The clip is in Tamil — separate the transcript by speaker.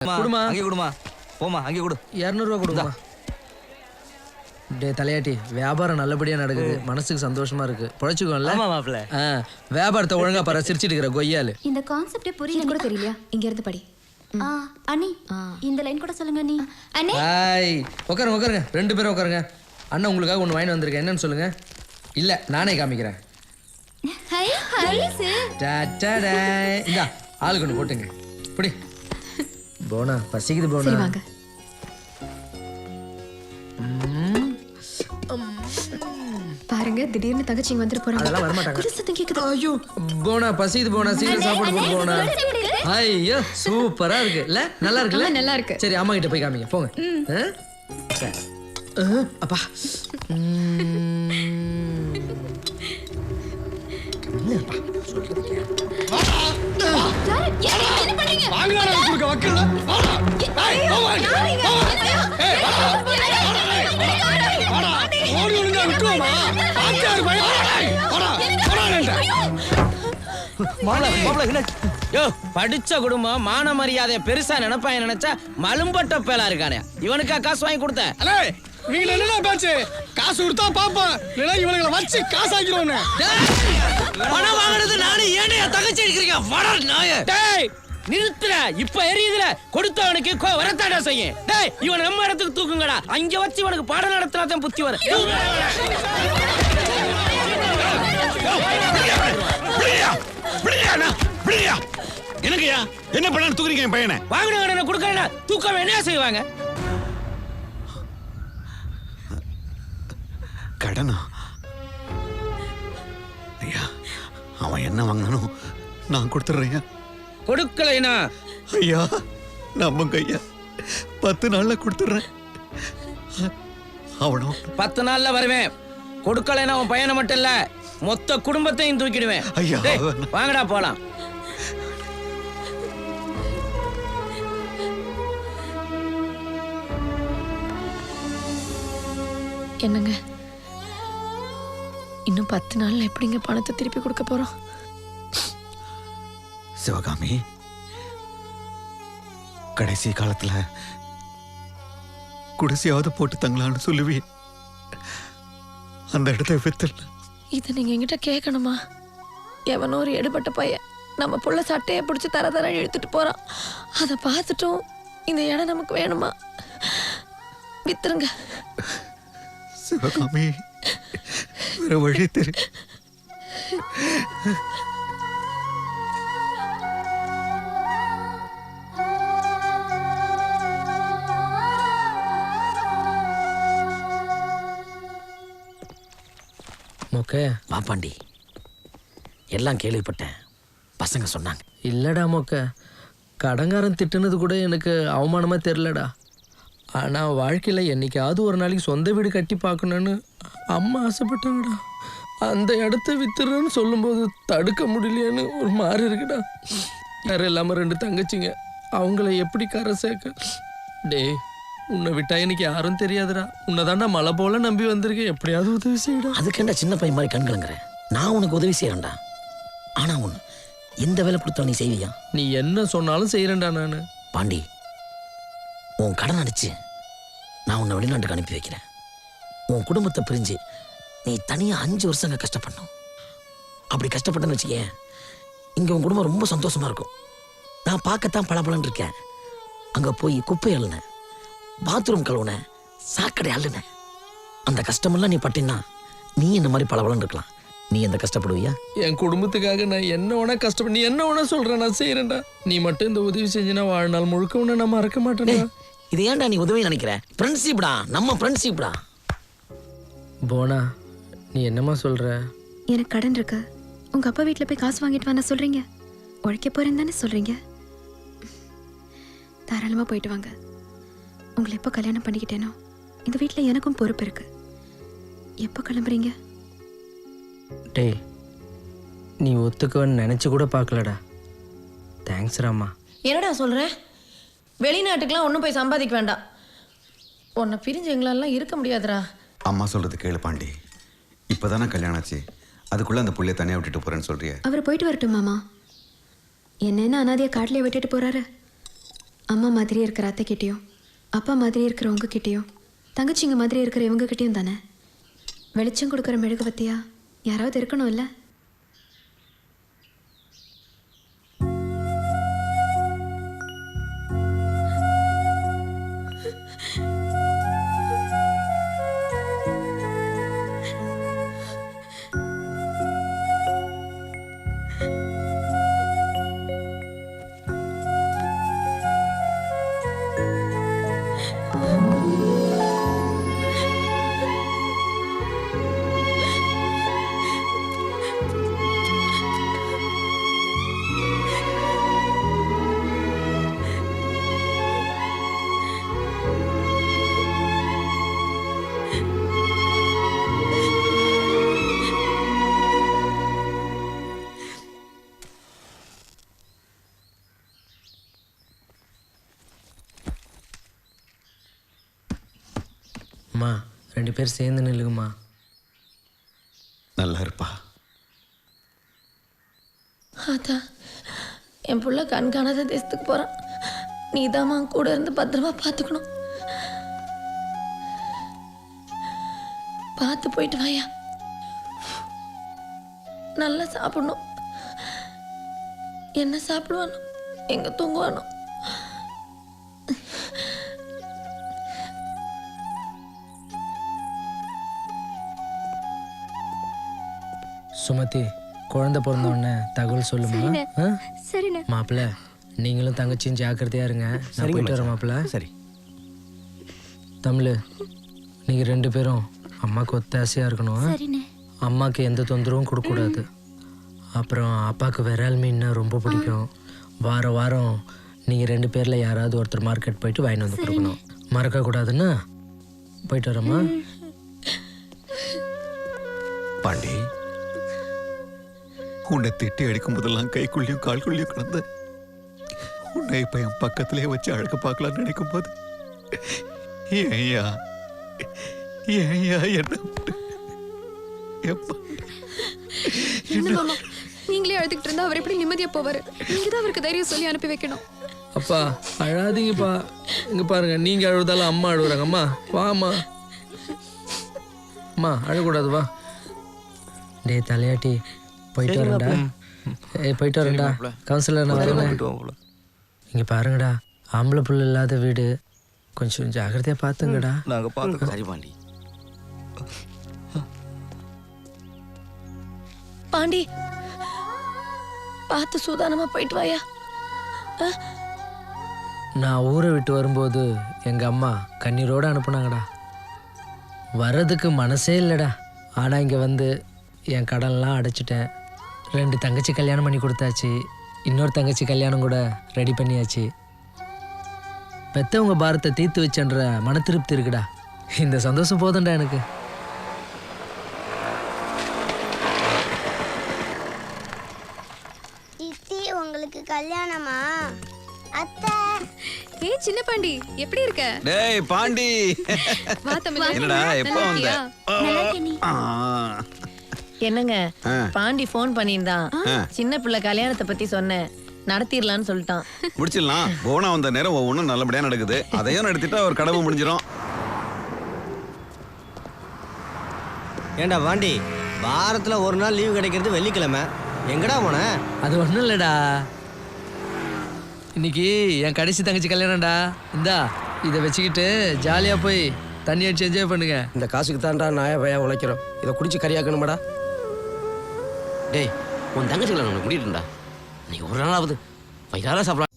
Speaker 1: குடுமா
Speaker 2: அங்கே குடுமா போமா அங்கே கொடு
Speaker 1: 200 ரூபா கொடுமா. டே தலையாட்டி வியாபாரம் நல்லபடியா நடக்குது, மனசுக்கு சந்தோஷமா இருக்கு. பொழைச்சுக்கோல.
Speaker 2: ஆமா மாப்ள.
Speaker 1: வியாபாரத்தை ஒழுங்கா பாரு, சிரிச்சிட்டு இருக்கிற கொய்யாலு.
Speaker 3: இந்த கான்செப்டே புரியல கூட தெரியலையா? இங்க இருந்து படி. அண்ணி இந்த லைன் கூட சொல்லுங்க அண்ணி. அண்ணே
Speaker 1: ஹாய், உட்காருங்க ரெண்டு பேரும் உட்காருங்க. அண்ணா உங்களுக்காக ஒன்று வாங்கி வந்திருக்கேன், என்னன்னு சொல்லுங்க. இல்ல நானே காமிக்கிறேன்.
Speaker 3: ஹாய் ஹாய்
Speaker 1: டாடா, இந்தா ஆளுக்கு ஒன்று போட்டுங்க. இப்படி போனா பசிக்குது போனா.
Speaker 3: வாங்க. பாருங்க திடீர்னு தங்கச்சிங்க வந்துட்டு போறாங்க.
Speaker 1: அதெல்லாம் வர மாட்டாங்க.
Speaker 3: குரு சத்தம் கேக்குது.
Speaker 1: ஐயோ போனா பசிக்குது போனா, சீக்கிரம் சாப்பாடு போட்டு போனா. ஐயோ சூப்பரா இருக்கு இல்ல, நல்லா இருக்குல்ல?
Speaker 3: நல்லா இருக்கு.
Speaker 1: சரி அம்மா கிட்ட போய் காமிங்க போங்க. அப்பா
Speaker 3: என்ன பண்ணீங்க?
Speaker 4: வாங்கடா குறுக்க வக்கல. ஓடி ஒழுங்கா விட்டுருமா? ஆச்சார்
Speaker 2: மாப்ள என்ன
Speaker 5: யோ படிச்ச குடும்பம் மான மரியாதைய பெருசா நினைப்பாங்க நினைச்சா மலும்பட்ட பேலா இருக்கானே. இவனுக்கா காசு வாங்கி கொடுத்த?
Speaker 4: அலே நீங்க என்ன பேச்சு? காசு கொடுத்தா பாப்போம், இல்ல இவங்களை வச்சு காசு ஆக்கிடுவோம்.
Speaker 5: பணம் வாங்குறது நானே, ஏனே தகச்சி அடிக்கிறீங்க? வட நாய. டேய் நிறுத்துற, இப்ப எரியுதுல. கொடுத்தவனுக்கு வரத்தாடா செய்யும். டேய் இவன் நம்ம இடத்துக்கு தூக்குங்கடா, அங்க வச்சு இவனுக்கு பாடம் நடத்தினாதான் புத்தி வரும்.
Speaker 4: எனக்குயா என்ன பண்ண தூக்குறீங்க என் பையனை?
Speaker 5: வாங்கின கடனை கொடுக்கறா தூக்கம் என்ன செய்வாங்க?
Speaker 4: கடனா? ஐயா அவன் என்ன வாங்கினானோ நான் கொடுத்துட்றேன்.
Speaker 5: கொடுக்கலைனா
Speaker 4: ஐயா நம்புங்க ஐயா, 10 நாள்ல கொடுத்துட்றேன். அவனும்
Speaker 5: 10 நாள்ல வருவேன். கொடுக்கலைன்னா உன் பையனை மட்டும் இல்ல மொத்த குடும்பத்தையும் தூக்கிடுவேன்.
Speaker 4: ஐயா,
Speaker 5: டேய், வாங்கடா போலாம்.
Speaker 3: என்னங்க இன்னும் 10 நாள்ல எப்படிங்க பணத்தை திருப்பி கொடுக்க போறோம்?
Speaker 4: சிவகாமி, கடைசி காலத்துல குடிசையாவது போட்டு தங்கலான்னு சொல்லுவி. அந்த இடத்தை வித்துல
Speaker 3: இதை நீங்க என்கிட்ட கேட்கணுமா? எவனோ ஒரு எடுபட்ட பையன் நம்ம புள்ள சட்டையை பிடிச்சி தர இழுத்துட்டு போறான். அதை பார்த்துட்டோம் இந்த இடம் நமக்கு வேணுமா? வித்துருங்க.
Speaker 4: சிவகாமி, வேற வழி தெரி.
Speaker 1: மொக்க
Speaker 5: பாப்பாண்டி, எல்லாம் கேள்விப்பட்டேன், பசங்க சொன்னாங்க.
Speaker 1: இல்லடா மொக்க, கடங்காரன் திட்டுனது கூட எனக்கு அவமானமா தெரியலடா. ஆனா வாழ்க்கையில என்னைக்காவது ஒரு நாளைக்கு சொந்த வீடு கட்டி பார்க்கணும்னு அம்மா ஆசைப்பட்டாங்கடா. அந்த இடத்த வித்துறன்னு சொல்லும்போது தடுக்க முடியலையான்னு ஒரு மாதிரி இருக்குடா. யாரும் இல்லாம 2 தங்கச்சிங்க, அவங்கள எப்படி கரை சேர்க்க? டேய் உன்னை விட்டா எனக்கு யாரும் தெரியாதுடா. உன்னை தாண்டா மலை போல நம்பி வந்திருக்கேன், எப்படியாவது உதவி செய்யடா.
Speaker 5: அதுக்கேண்டா சின்ன பையன் மாதிரி கண்கலங்குறேன். நான் உனக்கு உதவி செய்யறேன்டா. ஆனா ஒண்ணு, எந்த வேலை கொடுத்தா நீ செய்வியா?
Speaker 1: நீ என்ன சொன்னாலும் செய்யறேன்டா நானு.
Speaker 5: பாண்டி, உன் கடன் அடிச்சு நான் உன்னை வெளிநாட்டுக்கு அனுப்பி வைக்கிறேன். உன் குடும்பத்தை பிரிஞ்சு நீ தனியா 5 வருஷங்க கஷ்டப்படணும். அப்படி கஷ்டப்பட்டேன்னு வச்சுக்கேன், இங்க உன் குடும்பம் ரொம்ப சந்தோஷமா இருக்கும். நான் பார்க்கத்தான் பளபளன்னு இருக்கேன். அங்க போய் குப்பை அள்ளுன, பாத்ரூம் கழுவுன, சாக்கடை அள்ளுன. அந்த கஷ்டமெல்லாம் நீ பட்டினா நீ இந்த மாதிரி பளபளன்னு இருக்கலாம். நீ எந்த கஷ்டப்படுவியா?
Speaker 1: என் குடும்பத்துக்காக நான் என்ன வேணா கஷ்டப்பட, நீ என்ன வேணா சொல்ற, நான் செய்யறேன்டா. நீ மட்டும் இந்த உதவி செஞ்சுனா வாழ்நாள் முழுக்க உன்னை நான் மறக்க மாட்டேன்டா.
Speaker 5: இது ஏன்டா நீ உதவி நினைக்கிற? ஃப்ரெண்ட்ஷிப்டா, நம்ம ஃப்ரெண்ட்ஷிப்டா.
Speaker 1: போனா நீ என்னமா சொல்ற?
Speaker 3: எனக்கு கடன் இருக்கு, உங்க அப்பா வீட்டுல போய் காசு வாங்கிட்டு வாங்க சொல்றீங்க. உழைக்க போறேன்னு தானே சொல்றீங்க. தாராளமா போயிட்டு வாங்க. உங்களை எப்போ கல்யாணம் பண்ணிக்கிட்டேனோ இந்த வீட்டுல எனக்கும் பொறுப்பு இருக்கு. எப்போ கிளம்புறீங்க?
Speaker 1: டேய் நீ ஒத்துக்கவன்னு நினைச்சு கூட பார்க்கலடா. தேங்க்ஸ் ராமா.
Speaker 6: என்னடா சொல்ற? வெளிநாட்டுக்கெல்லாம் ஒன்றும் போய் சம்பாதிக்க வேண்டாம். உன்னை பிரிஞ்சு எங்களாலாம் இருக்க முடியாதுடா.
Speaker 7: அம்மா சொல்றது கேளு பாண்டி. இப்பதானே கல்யாணம் ஆச்சு, அதுக்குள்ள அந்த புள்ளைய தனியா விட்டுட்டு போறேன்னு சொல்றிய?
Speaker 3: அவர் போயிட்டு வரட்டும் மாமா. என்னென்ன அனாதைய காட்டிலே விட்டுட்டு போறாரு.
Speaker 8: அம்மா மாதிரியே இருக்கிற அத்தைக்கிட்டேயும் அப்பா மாதிரியே இருக்கிற உங்ககிட்டேயும் தங்கச்சிங்க மாதிரி இருக்கிற இவங்ககிட்டயும் தானே வெளிச்சம் கொடுக்குற மெழுகுவத்தியா யாராவது இருக்கணும் இல்லை?
Speaker 1: அம்மா 2 பேர் சேர்ந்து நில்லுங்கம்மா.
Speaker 7: நல்லா இருப்பா.
Speaker 3: அதான் என் புள்ள கண் காணாத தேசத்துக்கு போகிறான். நீதாம்மா கூட இருந்து பத்திரமா பார்த்துக்கணும். பார்த்து போயிட்டு வாயா. நல்லா சாப்பிடணும். என்ன சாப்பிடுவானோ எங்கே தூங்குவானோ.
Speaker 1: சுமதி, குழந்தை பிறந்த உடனே தகவல் சொல்லுமா.
Speaker 8: சரிண்ணே.
Speaker 1: மாப்பிள்ள, நீங்களும் தங்கச்சியும் ஜாக்கிரதையா இருங்க. நான் போயிட்டு வரேன் மாப்பிள்ள.
Speaker 2: சரி.
Speaker 1: தமிழ், நீங்க 2 பேரும் அம்மாவுக்கு ஒத்தாசையா இருக்கணும். அம்மாவுக்கு எந்த தொந்தரவும் கொடுக்கக்கூடாது. அப்புறம் அப்பாவுக்கு விரால் மீன்னா ரொம்ப பிடிக்கும். வாரம் வாரம் நீங்க 2 பேர்ல யாராவது ஒருத்தர் மார்க்கெட் போயிட்டு வாங்கிட்டு வந்து கொடுக்கணும். மறக்க கூடாதுன்னா போயிட்டு வரேம்மா.
Speaker 9: பாண்டி, உன்னை திட்டி அடிக்கும் போதெல்லாம் கைக்குள்ளியும் கால்குள்ளியும் கிடந்த உன்னை இப்ப என் பக்கத்திலே வச்சு அழகு பார்க்கலாம்னு நினைக்கும் போது ஏய்யா என்ன
Speaker 8: என்ன மாமா, நீங்களே அழுதுகிட்டு இருந்தா அவர் எப்படி நிம்மதியா போவாரு? நீங்க தான் அவருக்கு தைரியம் சொல்லி அனுப்பி வைக்கணும்.
Speaker 1: அப்பா அழாதீங்கப்பா. இங்க பாருங்க, நீங்க அழுதாலும் அம்மா அழுகுறாங்க. அம்மா வாம்மா. அம்மா அழக்கூடாது, வா. டே தலையாட்டி, போயிட்டு வரேன்டா. போயிட்டு வரேன்டா. கவுன்சிலர் நான் வரேன். இங்க பாருங்கடா, ஆம்பளை புள்ள இல்லாத வீடு, கொஞ்சம் ஜாக்கிரதையா பார்த்துங்கடா.
Speaker 2: நாங்கள் பார்த்துக்கோம்.
Speaker 5: சரி பாண்டி.
Speaker 3: பாண்டி, பார்த்து சூதானமா போயிட்டு வாயா.
Speaker 1: நான் ஊரை விட்டு வரும்போது எங்க அம்மா கண்ணீரோட அனுப்புனாங்கடா. வர்றதுக்கு மனசே இல்லைடா. ஆனா இங்க வந்து என் கடன்லாம் அடைச்சிட்டேன். 2 தங்கச்சி கல்யாணம் பண்ணி கொடுத்தாச்சு. இன்னொரு தங்கச்சி கல்யாணம் கூட ரெடி பண்ணியாச்சு. பெத்தவங்க பாரத்தை தீர்த்து வச்சன்ற மன திருப்தி இருக்குடா. இந்த சந்தோஷம் போதும்டா எனக்கு.
Speaker 10: சித்தி, உங்களுக்கு கல்யாணமா? அத்தை.
Speaker 8: ஏய் சின்ன பாண்டி, எப்படி இருக்க?
Speaker 2: டேய் பாண்டி,
Speaker 8: வா தமிழ்.
Speaker 2: என்னடா எப்போ வந்த?
Speaker 6: என்னங்க, பாண்டி ஃபோன் பண்ணியிருந்தான். சின்ன பிள்ளை கல்யாணத்தை பத்தி சொன்னேன், நடத்திடலான்னு சொல்லிட்டான்.
Speaker 7: முடிச்சிடலாம். போனா வந்த நேரம் ஒவ்வொன்றும் நல்லபடியா நடக்குது. அதையும் நடத்திட்டா ஒரு கடமை முடிஞ்சிடும்.
Speaker 11: ஏண்டா பாண்டி, வாரத்துல ஒரு நாள் லீவு கிடைக்கிறது வெள்ளிக்கிழமை. எங்கடா போன?
Speaker 1: அது ஒன்றும் இல்லைடா, இன்னைக்கு என் கடைசி தங்கச்சி கல்யாணம்டா. இந்தா இதை வச்சுக்கிட்டு ஜாலியாக போய் தண்ணி அடிச்சு என்ஜாய் பண்ணுங்க.
Speaker 11: இந்த காசுக்கு தான்டா நாயா பையா உழைக்கிறோம். இதை குடிச்சு கறியாக்கணுமாடா?
Speaker 5: டேய், உன் தங்கச்சிகளை உனக்கு முடிட்டுண்டா. நீ ஒரு நாளாவது வயிறால சாப்பிட